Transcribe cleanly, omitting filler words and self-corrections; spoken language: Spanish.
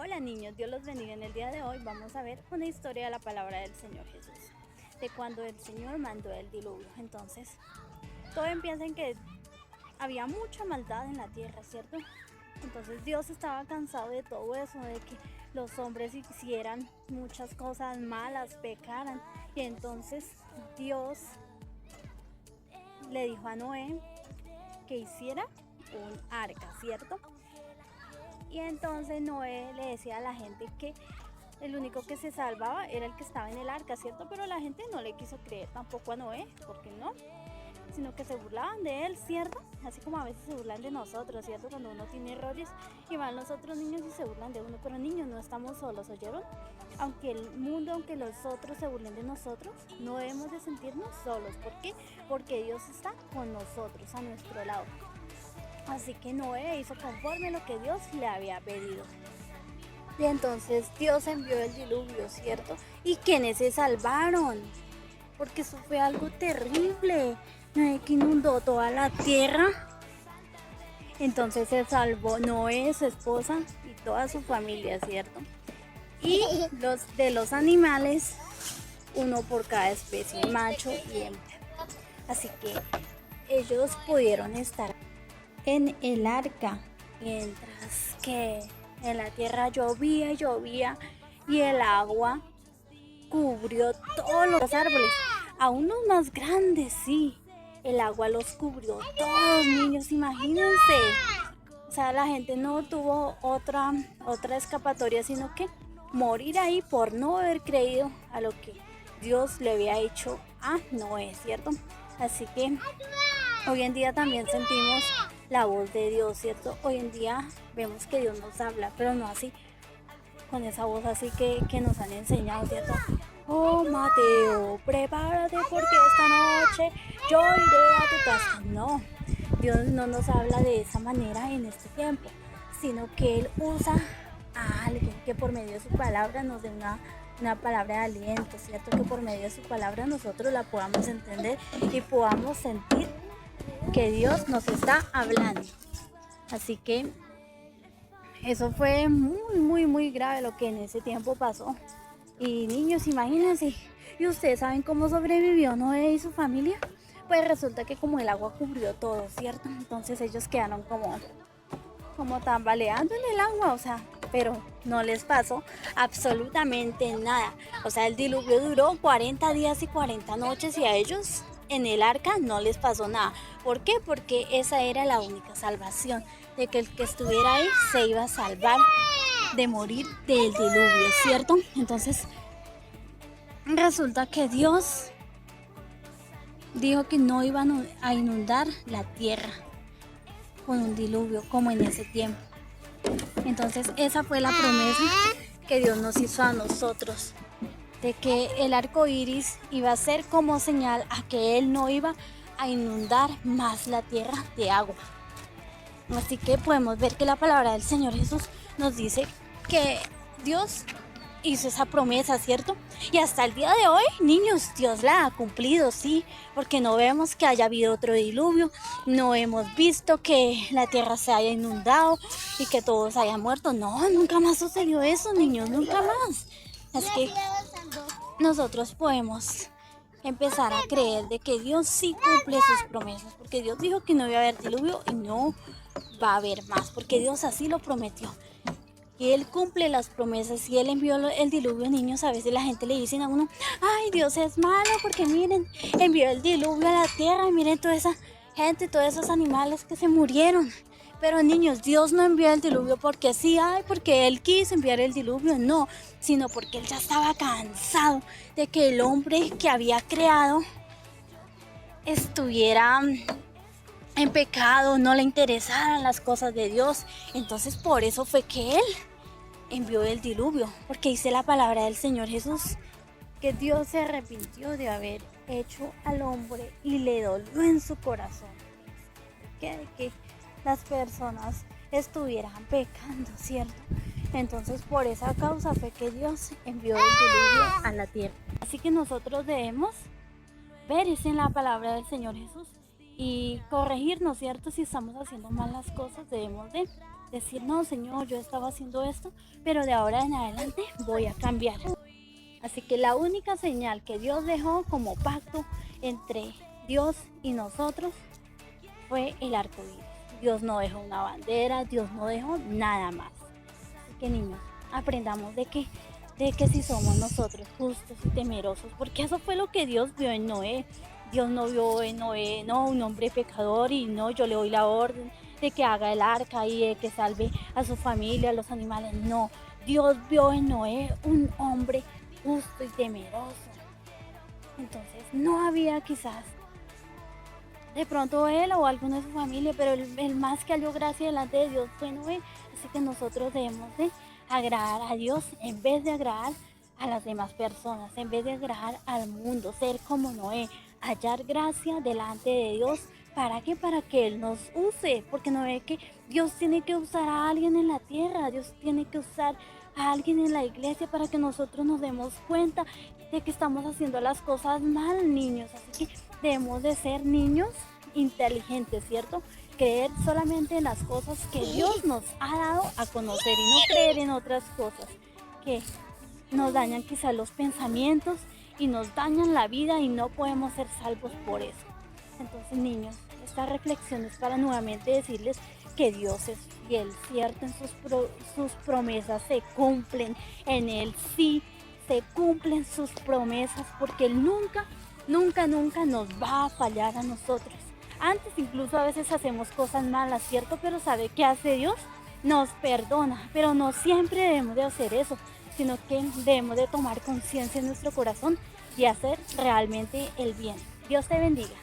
Hola niños, Dios los bendiga. En el día de hoy vamos a ver una historia de la palabra del Señor Jesús, de cuando el Señor mandó el diluvio. Entonces, todo empieza en que había mucha maldad en la tierra, ¿cierto? Entonces Dios estaba cansado de todo eso, de que los hombres hicieran muchas cosas malas, pecaran. Y entonces Dios le dijo a Noé que hiciera un arca, ¿cierto? Y entonces Noé le decía a la gente que el único que se salvaba era el que estaba en el arca, ¿cierto? Pero la gente no le quiso creer tampoco a Noé, porque no, sino que se burlaban de él, ¿cierto? Así como a veces se burlan de nosotros, ¿cierto? Cuando uno tiene errores y van los otros niños y se burlan de uno, pero niños, no estamos solos, ¿oyeron? Aunque el mundo, aunque los otros se burlen de nosotros, no debemos de sentirnos solos. ¿Por qué? Porque Dios está con nosotros, a nuestro lado. Así que Noé hizo conforme a lo que Dios le había pedido. Y entonces Dios envió el diluvio, ¿cierto? ¿Y quiénes se salvaron? Porque eso fue algo terrible. Noé que inundó toda la tierra. Entonces se salvó Noé, su esposa y toda su familia, ¿cierto? Y los animales, uno por cada especie, macho y hembra. Así que ellos pudieron estar en el arca, mientras que en la tierra llovía y el agua cubrió todos los árboles, a unos más grandes, sí, el agua los cubrió todos, niños, imagínense. O sea, la gente no tuvo otra escapatoria, sino que morir ahí por no haber creído a lo que Dios le había hecho a Noé, ¿cierto? Así que hoy en día también sentimos la voz de Dios, ¿cierto? Hoy en día vemos que Dios nos habla, pero no así, con esa voz así que nos han enseñado, ¿cierto? Oh Mateo, prepárate porque esta noche yo iré a tu casa. No, Dios no nos habla de esa manera en este tiempo, sino que Él usa a alguien que por medio de su palabra nos dé una palabra de aliento, ¿cierto? Que por medio de su palabra nosotros la podamos entender y podamos sentir que Dios nos está hablando. Así que eso fue muy grave lo que en ese tiempo pasó. Y niños, imagínense, ¿y ustedes saben cómo sobrevivió Noé y su familia? Pues resulta que como el agua cubrió todo, ¿cierto? Entonces ellos quedaron como tambaleando en el agua, o sea, pero no les pasó absolutamente nada. O sea, el diluvio duró 40 días y 40 noches y a ellos en el arca no les pasó nada. ¿Por qué? Porque esa era la única salvación, de que el que estuviera ahí se iba a salvar de morir del diluvio, ¿cierto? Entonces, resulta que Dios dijo que no iban a inundar la tierra con un diluvio como en ese tiempo. Entonces esa fue la promesa que Dios nos hizo a nosotros, de que el arco iris iba a ser como señal a que Él no iba a inundar más la tierra de agua. Así que podemos ver que la palabra del Señor Jesús nos dice que Dios hizo esa promesa, ¿cierto? Y hasta el día de hoy, niños, Dios la ha cumplido, sí, porque no vemos que haya habido otro diluvio, no hemos visto que la tierra se haya inundado y que todos hayan muerto. No, nunca más sucedió eso, niños, nunca más. Así que nosotros podemos empezar a creer de que Dios sí cumple sus promesas, porque Dios dijo que no iba a haber diluvio y no va a haber más, porque Dios así lo prometió. Y Él cumple las promesas y Él envió el diluvio, niños. A veces la gente le dice a uno, ay, Dios es malo porque miren, envió el diluvio a la tierra y miren toda esa gente, todos esos animales que se murieron. Pero niños, Dios no envió el diluvio porque sí, ay, porque Él quiso enviar el diluvio, no, sino porque Él ya estaba cansado de que el hombre que había creado estuviera en pecado, no le interesaran las cosas de Dios. Entonces por eso fue que Él envió el diluvio, porque dice la palabra del Señor Jesús que Dios se arrepintió de haber hecho al hombre y le dolió en su corazón que las personas estuvieran pecando, ¿cierto? Entonces por esa causa fue que Dios envió el diluvio a la tierra. Así que nosotros debemos ver eso en la palabra del Señor Jesús y corregirnos, ¿cierto? Si estamos haciendo mal las cosas, debemos de decir, no, Señor, yo estaba haciendo esto, pero de ahora en adelante voy a cambiar. Así que la única señal que Dios dejó como pacto entre Dios y nosotros fue el arco iris. Dios no dejó una bandera, Dios no dejó nada más. Así que niños, aprendamos de que si somos nosotros justos y temerosos, porque eso fue lo que Dios vio en Noé. Dios no vio en Noé, no, un hombre pecador y no, yo le doy la orden de que haga el arca y de que salve a su familia, a los animales. No, Dios vio en Noé un hombre justo y temeroso. Entonces no había quizás de pronto él o alguno de su familia, pero el más que halló gracia delante de Dios fue Noé. Así que nosotros debemos de agradar a Dios en vez de agradar a las demás personas, en vez de agradar al mundo, ser como Noé, hallar gracia delante de Dios. ¿Para qué? Para que Él nos use, porque no ve que Dios tiene que usar a alguien en la tierra, Dios tiene que usar a alguien en la iglesia para que nosotros nos demos cuenta de que estamos haciendo las cosas mal, niños. Así que debemos de ser niños inteligentes, ¿cierto? Creer solamente en las cosas que Dios nos ha dado a conocer y no creer en otras cosas que nos dañan quizás los pensamientos y nos dañan la vida y no podemos ser salvos por eso. Entonces, niños, esta reflexión es para nuevamente decirles que Dios es fiel, ¿cierto? En sus promesas se cumplen, en Él sí se cumplen sus promesas, porque Él nunca, nunca, nunca nos va a fallar a nosotros. Antes incluso a veces hacemos cosas malas, ¿cierto? Pero ¿sabe qué hace Dios? Nos perdona, pero no siempre debemos de hacer eso, sino que debemos de tomar conciencia en nuestro corazón y hacer realmente el bien. Dios te bendiga.